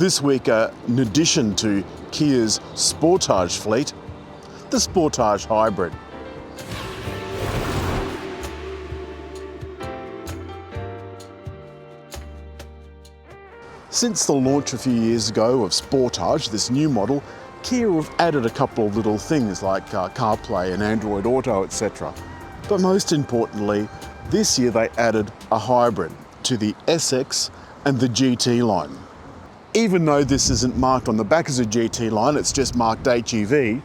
This week, in addition to Kia's Sportage fleet, the Sportage Hybrid. Since the launch a few years ago of Sportage, this new model, Kia have added a couple of little things like CarPlay and Android Auto, etc. But most importantly, this year they added a hybrid to the SX and the GT line. Even though this isn't marked on the back as a GT line, it's just marked HEV,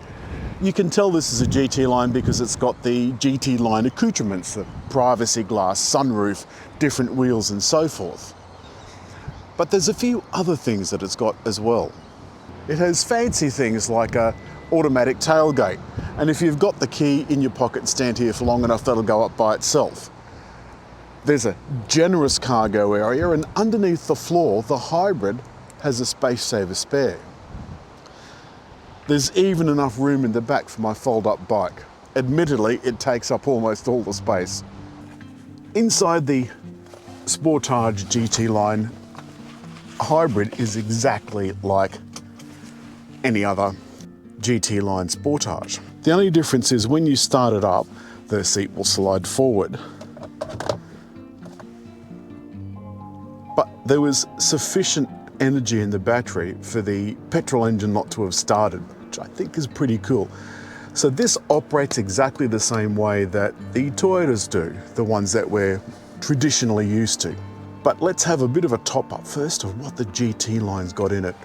you can tell this is a GT line because it's got the GT line accoutrements, the privacy glass, sunroof, different wheels and so forth. But there's a few other things that it's got as well. It has fancy things like a automatic tailgate, and if you've got the key in your pocket and stand here for long enough, that'll go up by itself. There's a generous cargo area, and underneath the floor, the hybrid has a space saver spare. There's even enough room in the back for my fold-up bike. Admittedly, it takes up almost all the space. Inside the Sportage GT line, hybrid is exactly like any other GT line Sportage. The only difference is when you start it up, the seat will slide forward. But there was sufficient energy in the battery for the petrol engine not to have started, which I think is pretty cool. So this operates exactly the same way that the Toyotas do, the ones that we're traditionally used to. But let's have a bit of a top up first of what the GT line's got in it.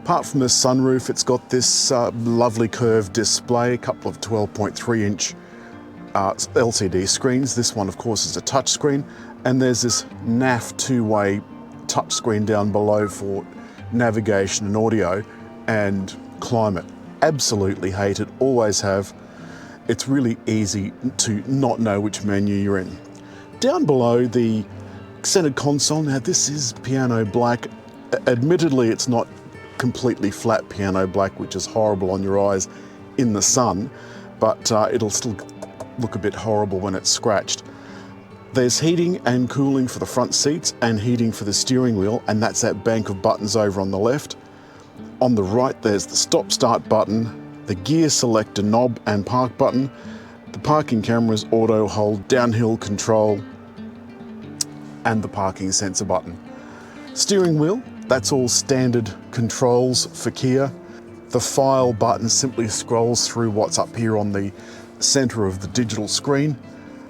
Apart from the sunroof, it's got this lovely curved display, a couple of 12.3-inch LCD screens. This one, of course, is a touch screen. And there's this NAF two-way touch screen down below for navigation and audio and climate. Absolutely hate it, always have. It's really easy to not know which menu you're in. Down below, the centered console. Now this is piano black. Admittedly, it's not completely flat piano black, which is horrible on your eyes in the sun, but it'll still look a bit horrible when it's scratched. There's heating and cooling for the front seats and heating for the steering wheel, and that's that bank of buttons over on the left. On the right, there's the stop-start button, the gear selector knob and park button, the parking cameras, auto hold, downhill control, and the parking sensor button. Steering wheel, that's all standard controls for Kia. The file button simply scrolls through what's up here on the center of the digital screen,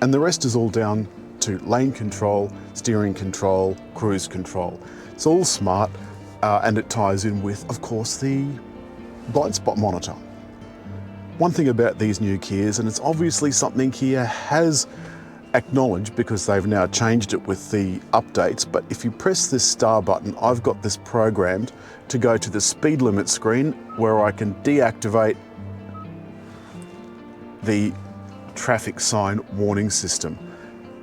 and the rest is all down to lane control, steering control, cruise control. It's all smart, and it ties in with, of course, the blind spot monitor. One thing about these new Kias, and it's obviously something Kia has acknowledged because they've now changed it with the updates, but if you press this star button, I've got this programmed to go to the speed limit screen where I can deactivate the traffic sign warning system.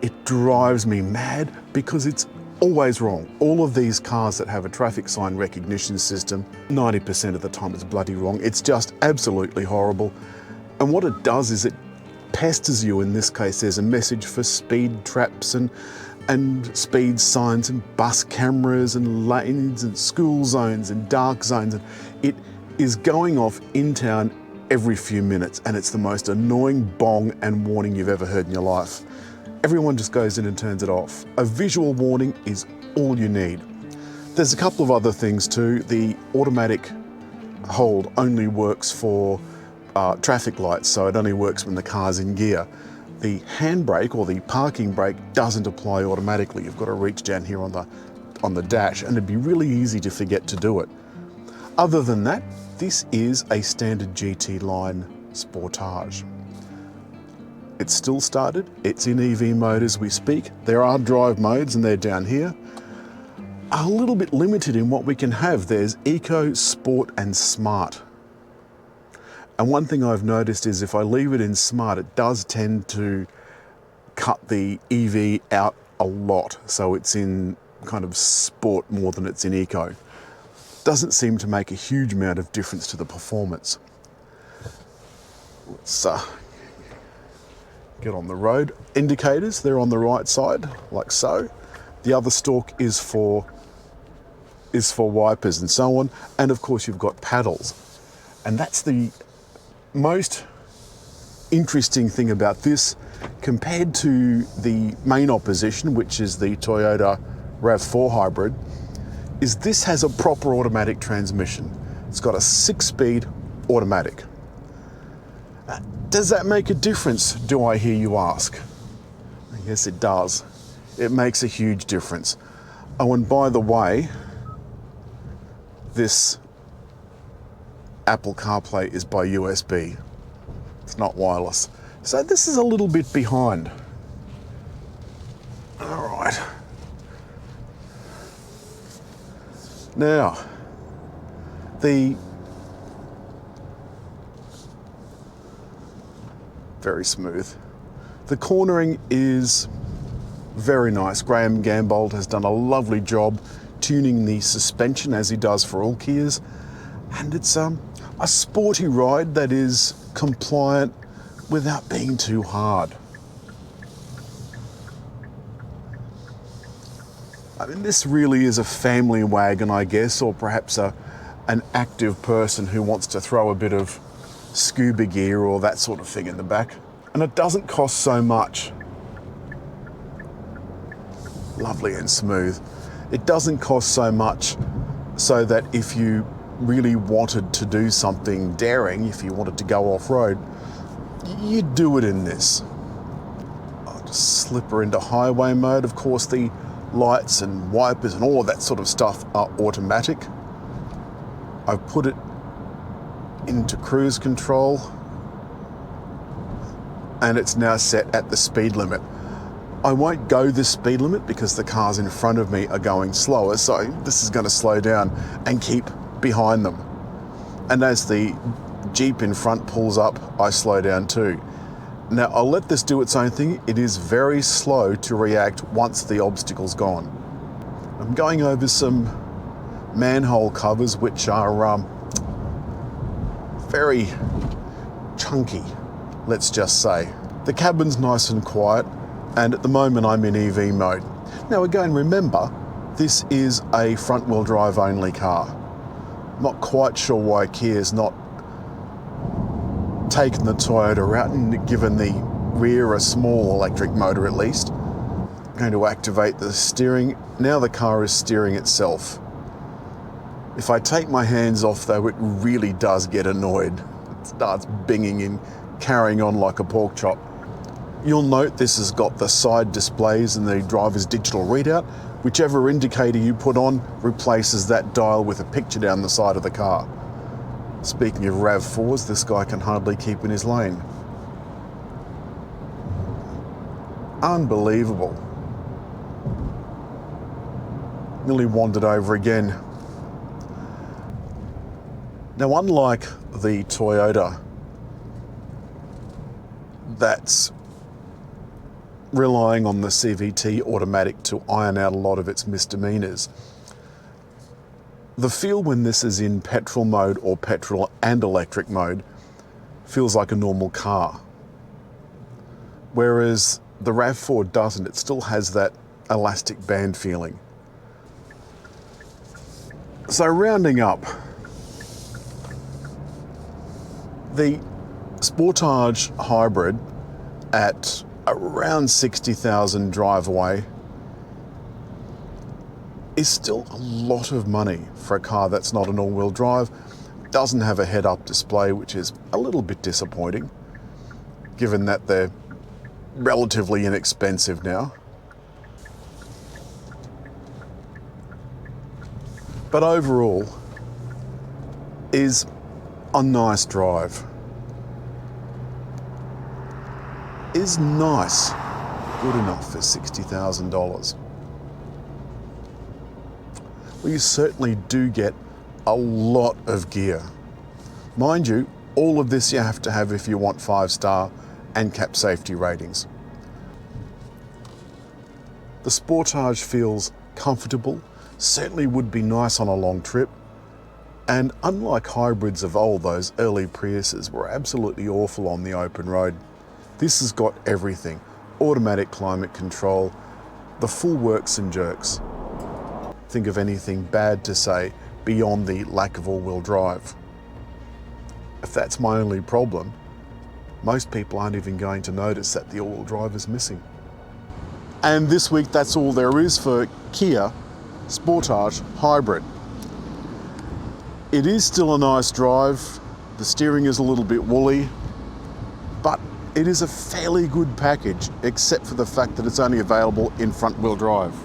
It drives me mad because it's always wrong. All of these cars that have a traffic sign recognition system, 90% of the time it's bloody wrong. It's just absolutely horrible. And what it does is it pesters you. In this case, there's a message for speed traps and speed signs and bus cameras and lanes and school zones and dark zones. And it is going off in town every few minutes, and it's the most annoying bong and warning you've ever heard in your life. Everyone just goes in and turns it off. A visual warning is all you need. There's a couple of other things too. The automatic hold only works for traffic lights, so it only works when the car's in gear. The handbrake or the parking brake doesn't apply automatically. You've got to reach down here on the dash, and it'd be really easy to forget to do it. Other than that, this is a standard GT line Sportage. It's still started, it's in EV mode as we speak. There are drive modes and they're down here. A little bit limited in what we can have. There's Eco, Sport and Smart. And one thing I've noticed is if I leave it in Smart, it does tend to cut the EV out a lot. So it's in kind of Sport more than it's in Eco. Doesn't seem to make a huge amount of difference to the performance. Let's get on the road. Indicators, they're on the right side, like so. The other stalk is for is for wipers and so on. And of course you've got paddles. And that's the most interesting thing about this compared to the main opposition, which is the Toyota RAV4 hybrid, is this has a proper automatic transmission. It's got a 6-speed automatic. Does that make a difference, do I hear you ask? Yes, it does. It makes a huge difference. Oh, and by the way, this Apple CarPlay is by USB. It's not wireless. So this is a little bit behind. All right. Now, very smooth. The cornering is very nice. Graham Gambold has done a lovely job tuning the suspension as he does for all Kias. And it's a sporty ride that is compliant without being too hard. I mean, this really is a family wagon, I guess, or perhaps an active person who wants to throw a bit of scuba gear or that sort of thing in the back. And it doesn't cost so much. Lovely and smooth. It doesn't cost so much so that if you really wanted to do something daring, if you wanted to go off-road, you'd do it in this. I'll just slip her into highway mode. Of course, the lights and wipers and all of that sort of stuff are automatic. I've put it into cruise control and it's now set at the speed limit. I won't go the speed limit because the cars in front of me are going slower, so this is going to slow down and keep behind them. And as the Jeep in front pulls up, I slow down too. Now I'll let this do its own thing. It is very slow to react once the obstacle's gone. I'm going over some manhole covers which are very chunky, let's just say. The cabin's nice and quiet, and at the moment I'm in EV mode. Now again, remember, this is a front-wheel drive only car. Not quite sure why Kia's not taken the Toyota route and given the rear a small electric motor at least. I'm going to activate the steering. Now the car is steering itself. If I take my hands off though, it really does get annoyed. It starts binging and carrying on like a pork chop. You'll note this has got the side displays and the driver's digital readout. Whichever indicator you put on replaces that dial with a picture down the side of the car. Speaking of RAV4s, this guy can hardly keep in his lane. Unbelievable. Nearly wandered over again. Now, unlike the Toyota that's relying on the CVT automatic to iron out a lot of its misdemeanors, the feel when this is in petrol mode or petrol and electric mode feels like a normal car. Whereas the RAV4 doesn't, it still has that elastic band feeling. So rounding up, the Sportage hybrid at around 60,000 drive away is still a lot of money for a car that's not an all-wheel drive, doesn't have a head-up display, which is a little bit disappointing, given that they're relatively inexpensive now. But overall, is a nice drive. Is nice, good enough for $60,000. Well, you certainly do get a lot of gear. Mind you, all of this you have to have if you want 5-star and cap safety ratings. The Sportage feels comfortable, certainly would be nice on a long trip, and unlike hybrids of old, those early Priuses were absolutely awful on the open road. This has got everything. Automatic climate control, the full works and jerks. think of anything bad to say beyond the lack of all-wheel drive. If that's my only problem, most people aren't even going to notice that the all-wheel drive is missing. And this week, that's all there is for Kia Sportage Hybrid. It is still a nice drive. The steering is a little bit woolly, but it is a fairly good package, except for the fact that it's only available in front-wheel drive.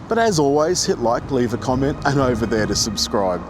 But as always, hit like, leave a comment, and over there to subscribe.